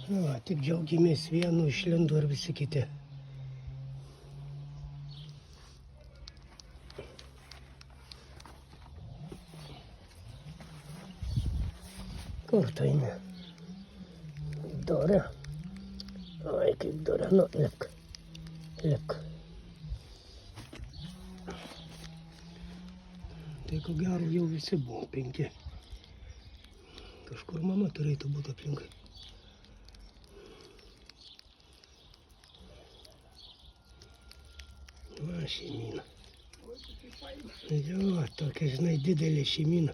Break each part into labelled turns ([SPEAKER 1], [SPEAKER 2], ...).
[SPEAKER 1] Va, tik džiaugiamės vienu, išlindo ir visi kiti. Kur tai ne? Dora. Ai, kaip dora, nu, lipk. Lipk. Tai ko gero jau visi buvo 5. Kažkur mama turėtų būti aplinkai. Va, šeimyna. Jo, tokia, žinai, didelė šeimyna.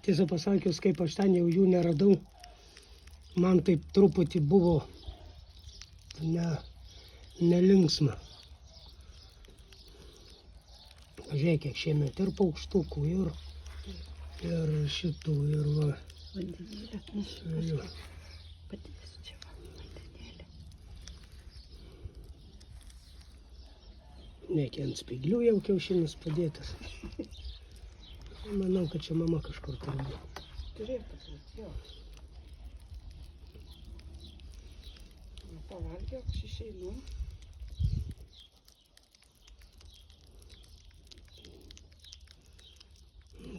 [SPEAKER 1] Tiesą pasakius, kaip aš ten jau jų neradau, man taip truputį buvo nelinksma. Pažiūrėk, kiek šiemet ir paukštukų, ir šitų, ir va.
[SPEAKER 2] Vandenėlį atnešiu. Padėsiu čia va, vandenėlį.
[SPEAKER 1] Neki ant spyglių jau kiaušinis padėtas. Manau, kad čia mama kažkur turi.
[SPEAKER 2] Turėtų būti, jo. Pavalgiau, aš išeinu.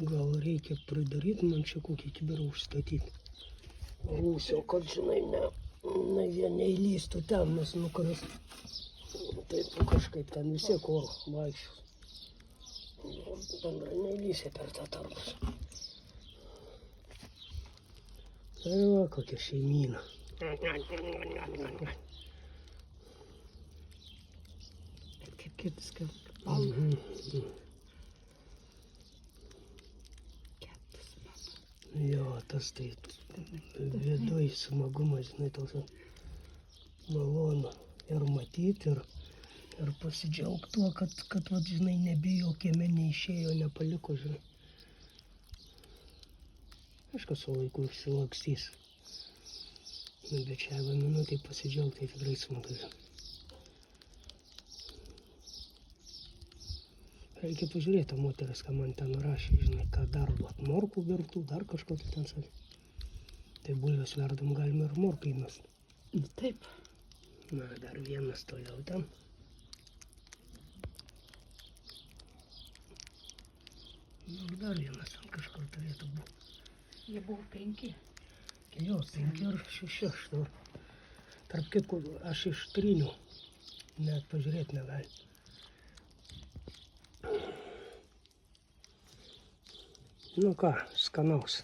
[SPEAKER 1] Gal reikia pridaryti man čia kokį kibirą užstatyti. Rūsio, kad žinai, jie neįlystų ten, nes nukaras. Taip, kažkaip ten visi kur vaikščios. Bendrai neįlysė per tą tarpus. Tai va, kokia šeimyna.
[SPEAKER 2] Bet kaip kitas, kaip palma. Ketas mama.
[SPEAKER 1] Jo, tas tai viduj smagumas, žinai, toks malonu ir matyti, ir pasidžiaugti tuo, kad vat, žinai, nebijo, kieme neišėjo, nepaliko, žinai. Aišku, su laiku išsilakstys. Bet čia jeigu minutį pasidžiaugti, tai tikrai smagu. Reikia pažiūrėti, moteris, ką man ten rašė, žinai, ką dar duot, morkų virtų, dar kažko tai ten sakė. Tai bulves verdam galima ir morką įmest.
[SPEAKER 2] Taip.
[SPEAKER 1] Na, dar vienas toliau ten. Nu, dar vienas ten kažkur turėtų būti.
[SPEAKER 2] Jie buvo 5.
[SPEAKER 1] Jo, 5 ir 6. Tarp kitko, aš ištryniau. Net pažiūrėti negali. Nu ką, skanaus.